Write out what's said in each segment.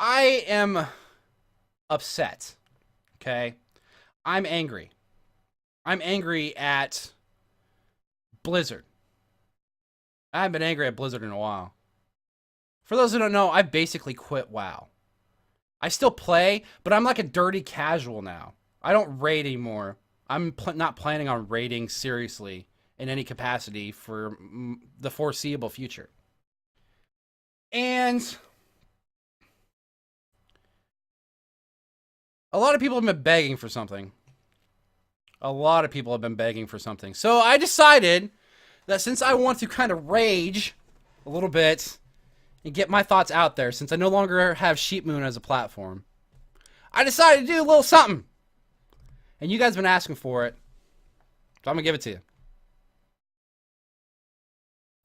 I am upset. Okay? I'm angry. I'm angry at Blizzard. I haven't been angry at Blizzard in a while. For those who don't know, I basically quit WoW. I still play, but I'm like a dirty casual now. I don't raid anymore. I'm not planning on raiding seriously in any capacity for the foreseeable future. And a lot of people have been begging for something. A lot of people have been begging for something. So I decided that since I want to kind of rage a little bit and get my thoughts out there, since I no longer have Sheepmoon as a platform, I decided to do a little something. And you guys have been asking for it. So I'm going to give it to you.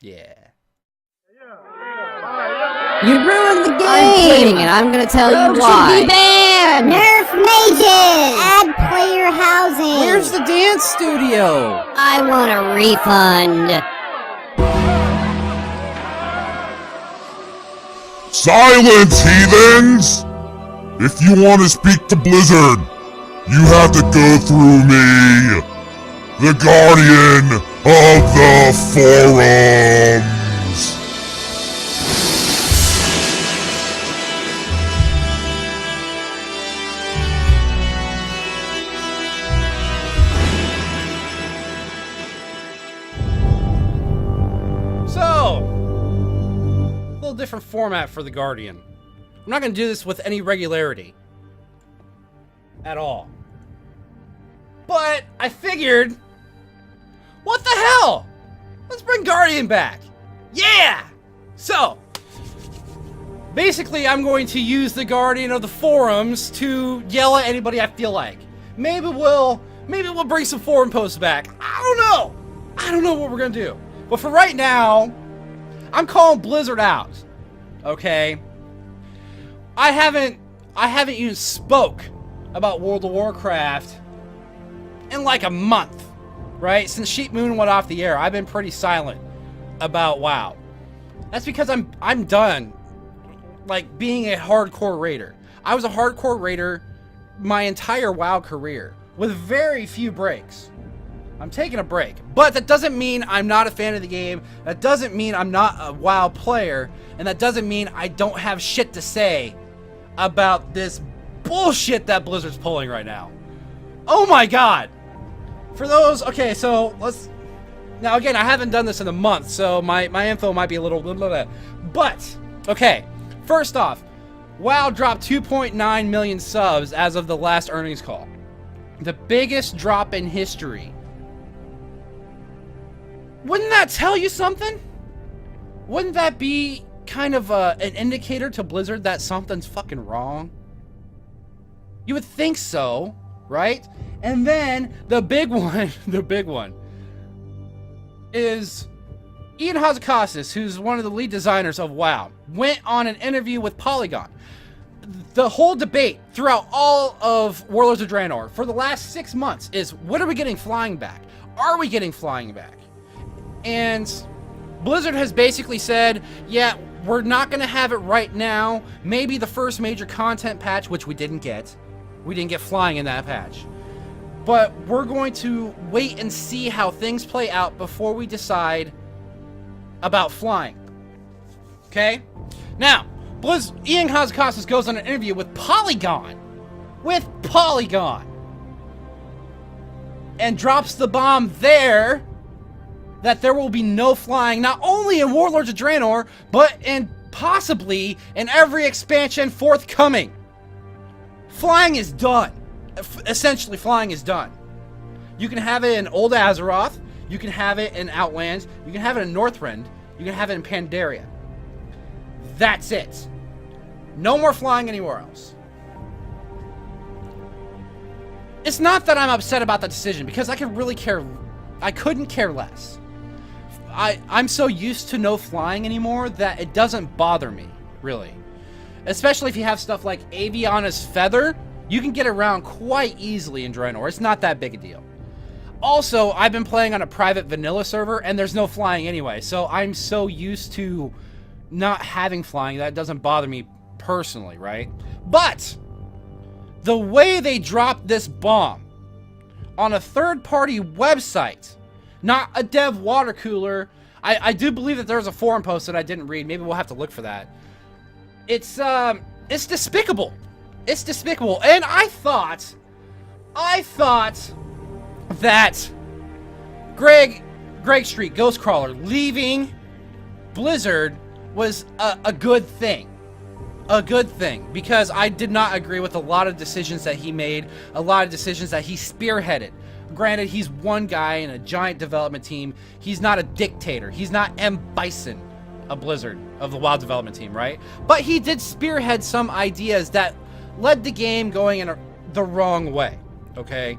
Yeah. You ruined the game! I'm quitting and I'm gonna tell you why. Should be banned! Nerf mages! Add player housing! Where's the dance studio? I want a refund. Silence, heathens! If you want to speak to Blizzard, you have to go through me, the Guardian of the Forums. So, a little different format for the Guardian. I'm not going to do this with any regularity. At all. But I figured, what the hell? Let's bring Guardian back. Yeah! So, basically I'm going to use the Guardian of the Forums to yell at anybody I feel like. Maybe we'll bring some forum posts back. I don't know what we're going to do. But for right now, I'm calling Blizzard out. Okay? I haven't even spoke about World of Warcraft in like a month, right? Since Sheepmoon went off the air, I've been pretty silent about WoW. That's because I'm done, like, being a hardcore raider. I was a hardcore raider my entire WoW career, with very few breaks. I'm taking a break, but that doesn't mean I'm not a fan of the game. That doesn't mean I'm not a WoW player, and that doesn't mean I don't have shit to say about this bullshit that Blizzard's pulling right now. Oh my god! For those, okay, so let's... Now again, I haven't done this in a month, so my info might be a little... Blah, blah, blah. But, okay, first off, WoW dropped 2.9 million subs as of the last earnings call. The biggest drop in history. Wouldn't that tell you something? Wouldn't that be kind of an indicator to Blizzard that something's fucking wrong? You would think so, right? And then the big one, is Ian Hazakassis, who's one of the lead designers of WoW, went on an interview with Polygon. The whole debate throughout all of Warlords of Draenor for the last 6 months is, when are we getting flying back? Are we getting flying back? And Blizzard has basically said, yeah, we're not going to have it right now. Maybe the first major content patch, which we didn't get. We didn't get flying in that patch. But we're going to wait and see how things play out before we decide about flying. Okay? Now, Ian Hazakassis goes on an interview with Polygon. And drops the bomb there that there will be no flying, not only in Warlords of Draenor, but possibly in every expansion forthcoming. Flying is done. Essentially, flying is done. You can have it in Old Azeroth, you can have it in Outlands, you can have it in Northrend, you can have it in Pandaria. That's it. No more flying anywhere else. It's not that I'm upset about the decision, because I couldn't care less. I'm so used to no flying anymore that it doesn't bother me, really. Especially if you have stuff like Aviana's Feather, you can get around quite easily in Draenor. It's not that big a deal. Also, I've been playing on a private vanilla server, and there's no flying anyway, so I'm so used to not having flying that it doesn't bother me personally, right? But the way they dropped this bomb on a third-party website, not a dev water cooler. I do believe that there's a forum post that I didn't read. Maybe we'll have to look for that. It's despicable. It's despicable. And I thought that Greg Street, Ghostcrawler, leaving Blizzard was a good thing. A good thing, because I did not agree with a lot of decisions that he made, a lot of decisions that he spearheaded. Granted, he's one guy in a giant development team. He's not a dictator. He's not M. Bison of Blizzard, of the WoW development team, right? But he did spearhead some ideas that led the game going in the wrong way, okay?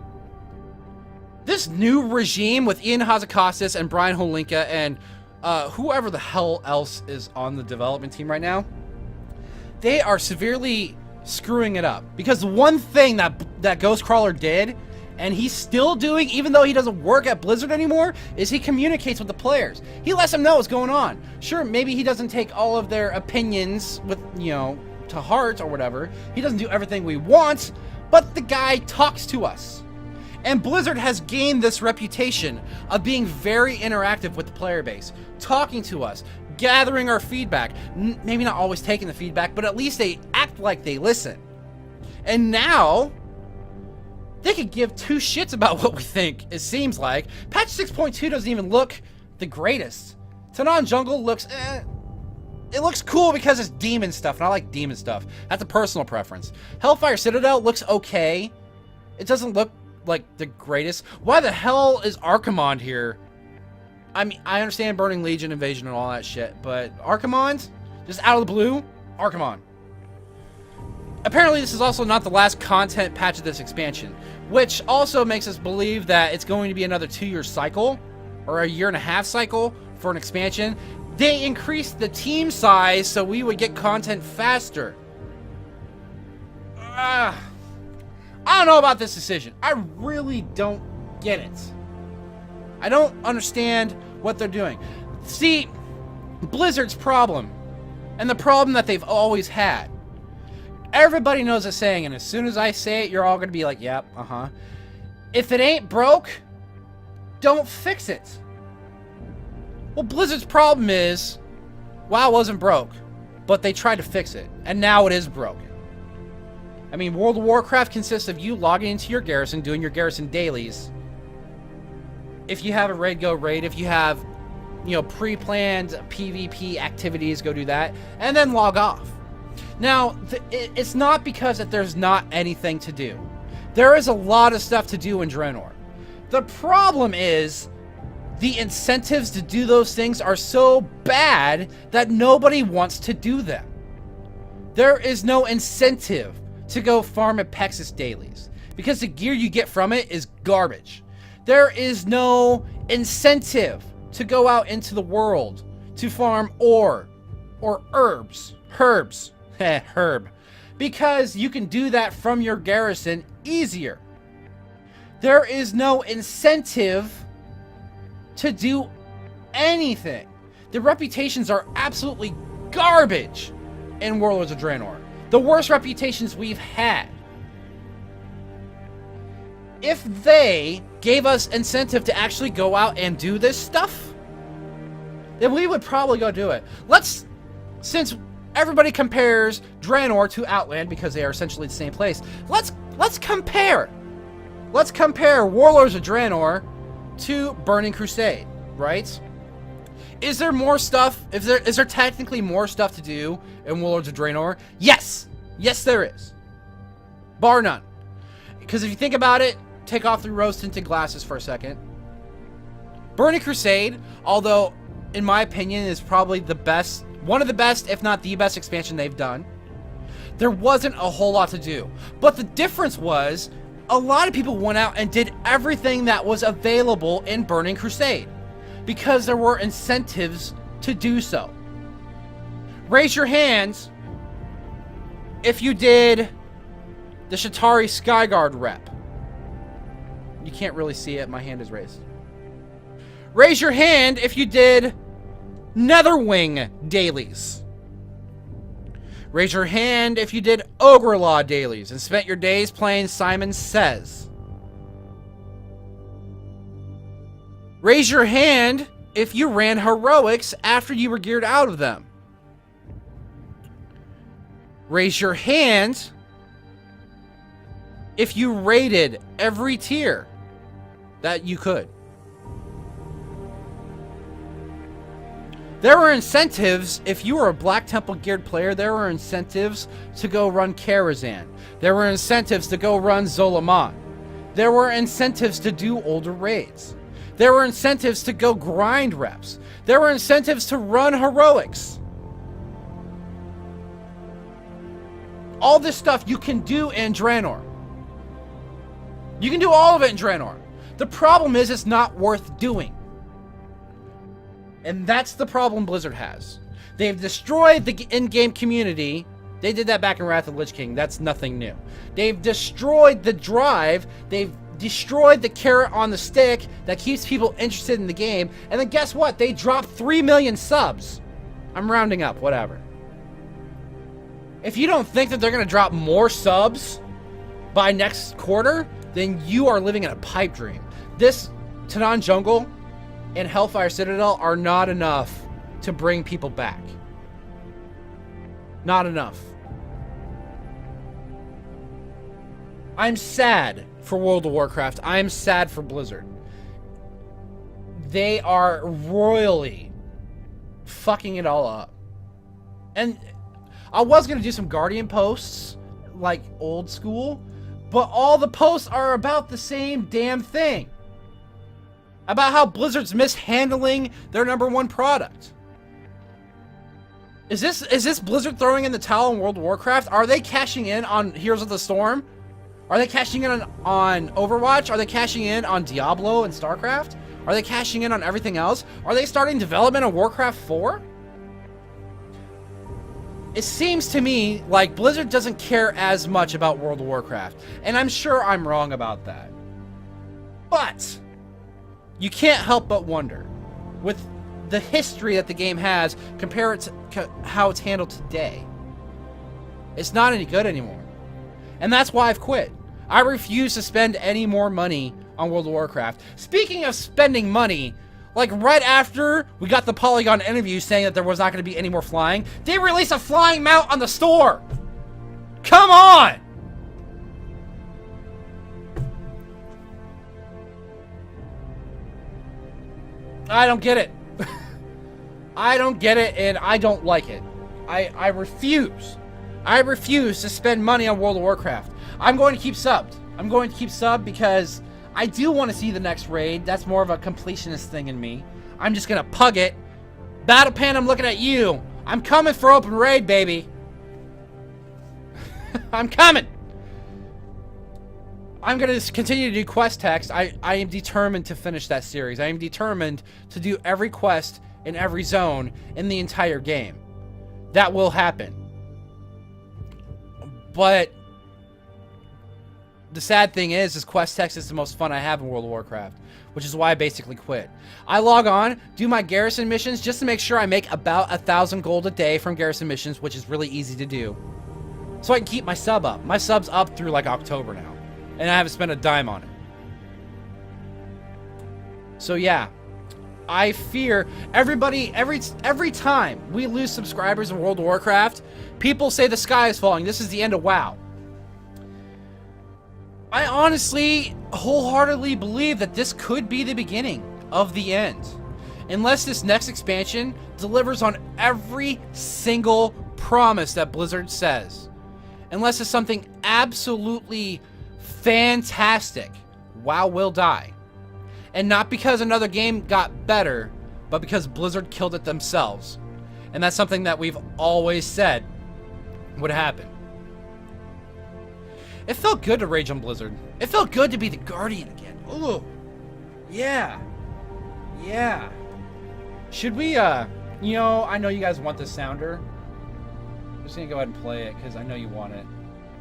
This new regime with Ian Hazakostas and Brian Holinka and whoever the hell else is on the development team right now, they are severely screwing it up. Because the one thing that Ghostcrawler did, and he's still doing, even though he doesn't work at Blizzard anymore, is he communicates with the players. He lets them know what's going on. Sure, maybe he doesn't take all of their opinions with, to heart or whatever. He doesn't do everything we want, but the guy talks to us. And Blizzard has gained this reputation of being very interactive with the player base, talking to us, gathering our feedback. Maybe not always taking the feedback, but at least they act like they listen. And now they could give two shits about what we think, it seems like. Patch 6.2 doesn't even look the greatest. Tanan Jungle looks, it looks cool because it's demon stuff, and I like demon stuff. That's a personal preference. Hellfire Citadel looks okay. It doesn't look like the greatest. Why the hell is Archimonde here? I mean, I understand Burning Legion, Invasion, and all that shit, but Archimonde? Just out of the blue? Archimonde. Apparently, this is also not the last content patch of this expansion, which also makes us believe that it's going to be another 2-year cycle, or a 1.5-year cycle for an expansion. They increased the team size so we would get content faster. I don't know about this decision. I really don't get it. I don't understand what they're doing. See, Blizzard's problem, and the problem that they've always had. Everybody knows the saying, and as soon as I say it, you're all going to be like, yep, uh-huh. If it ain't broke, don't fix it. Well, Blizzard's problem is, WoW wasn't broke, but they tried to fix it, and now it is broken. I mean, World of Warcraft consists of you logging into your garrison, doing your garrison dailies. If you have a raid, go raid. If you have, pre-planned PvP activities, go do that, and then log off. Now, it's not because that there's not anything to do. There is a lot of stuff to do in Draenor. The problem is, the incentives to do those things are so bad that nobody wants to do them. There is no incentive to go farm at Pexis dailies, because the gear you get from it is garbage. There is no incentive to go out into the world to farm ore or herbs, because you can do that from your garrison easier. There is no incentive to do anything. The reputations are absolutely garbage in Warlords of Draenor. The worst reputations we've had. If they gave us incentive to actually go out and do this stuff, then we would probably go do it. Since everybody compares Draenor to Outland because they are essentially the same place, let's compare. Let's compare Warlords of Draenor to Burning Crusade, right? Is there more stuff? Is there technically more stuff to do in Warlords of Draenor? Yes! Yes, there is. Bar none. Because if you think about it, take off the rose-tinted glasses for a second. Burning Crusade, although in my opinion is probably the best, one of the best, if not the best expansion they've done, there wasn't a whole lot to do. But the difference was, a lot of people went out and did everything that was available in Burning Crusade, because there were incentives to do so. Raise your hands if you did the Shatari Skyguard rep. You can't really see it, my hand is raised. Raise your hand if you did Netherwing dailies. Raise your hand if you did Ogre Law dailies and spent your days playing Simon Says. Raise your hand if you ran heroics after you were geared out of them. Raise your hand if you raided every tier that you could. There were incentives, if you were a Black Temple geared player, there were incentives to go run Karazhan. There were incentives to go run Zolaman. There were incentives to do older raids. There were incentives to go grind reps. There were incentives to run heroics. All this stuff you can do in Draenor. You can do all of it in Draenor. The problem is it's not worth doing. And that's the problem Blizzard has. They've destroyed the in-game community. They did that back in Wrath of the Lich King. That's nothing new. They've destroyed the drive. They've destroyed the carrot on the stick that keeps people interested in the game. And then guess what? They dropped 3 million subs. I'm rounding up, whatever. If you don't think that they're going to drop more subs by next quarter, then you are living in a pipe dream. This Tanan Jungle and Hellfire Citadel are not enough to bring people back. Not enough. I'm sad for World of Warcraft. I'm sad for Blizzard. They are royally fucking it all up. And I was going to do some Guardian posts, like old school, but all the posts are about the same damn thing. About how Blizzard's mishandling their #1 product. Is this Blizzard throwing in the towel in World of Warcraft? Are they cashing in on Heroes of the Storm? Are they cashing in on Overwatch? Are they cashing in on Diablo and StarCraft? Are they cashing in on everything else? Are they starting development of Warcraft 4? It seems to me like Blizzard doesn't care as much about World of Warcraft. And I'm sure I'm wrong about that. But you can't help but wonder, with the history that the game has, compare it to how it's handled today. It's not any good anymore. And that's why I've quit. I refuse to spend any more money on World of Warcraft. Speaking of spending money, like right after we got the Polygon interview saying that there was not going to be any more flying, they released a flying mount on the store! Come on! I don't get it. I don't get it, and I don't like it. I refuse. I refuse to spend money on World of Warcraft. I'm going to keep subbed. I'm going to keep subbed because I do want to see the next raid. That's more of a completionist thing in me. I'm just going to pug it. Battle Pan, I'm looking at you. I'm coming for open raid, baby. I'm coming. I'm going to continue to do quest text. I am determined to finish that series. I am determined to do every quest in every zone in the entire game. That will happen. But the sad thing is quest text is the most fun I have in World of Warcraft, which is why I basically quit. I log on, do my garrison missions just to make sure I make about 1,000 gold a day from garrison missions, which is really easy to do. So I can keep my sub up. My sub's up through like October now. And I haven't spent a dime on it. So yeah, I fear everybody, every time we lose subscribers in World of Warcraft, people say the sky is falling. This is the end of WoW. I honestly, wholeheartedly believe that this could be the beginning of the end. Unless this next expansion delivers on every single promise that Blizzard says. Unless it's something absolutely fantastic, WoW will die. And not because another game got better, but because Blizzard killed it themselves. And that's something that we've always said would happen. It felt good to rage on Blizzard. It felt good to be the Guardian again. Ooh. Yeah. Yeah. Should we, you know, I know you guys want this sounder. I'm just gonna go ahead and play it, because I know you want it.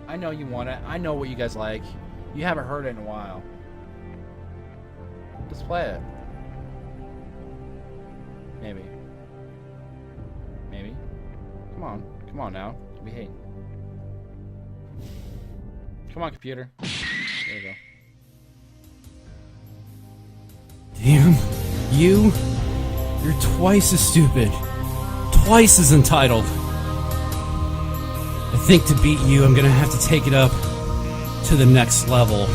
I know you want it. I know what you guys like. You haven't heard it in a while. Let's play it. Maybe. Maybe. Come on. Come on now. Behave. Come on, computer. There you go. Damn. You're twice as stupid. Twice as entitled. I think to beat you, I'm gonna have to take it up to the next level.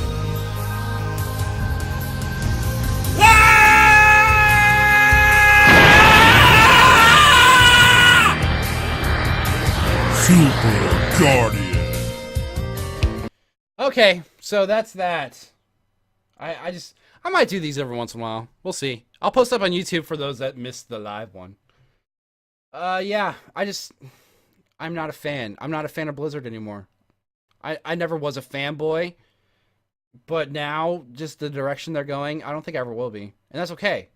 Super Guardian. Okay, so that's that. I might do these every once in a while. We'll see. I'll post up on YouTube for those that missed the live one. Yeah, I'm not a fan. I'm not a fan of Blizzard anymore. I never was a fanboy, but now, just the direction they're going, I don't think I ever will be. And that's okay.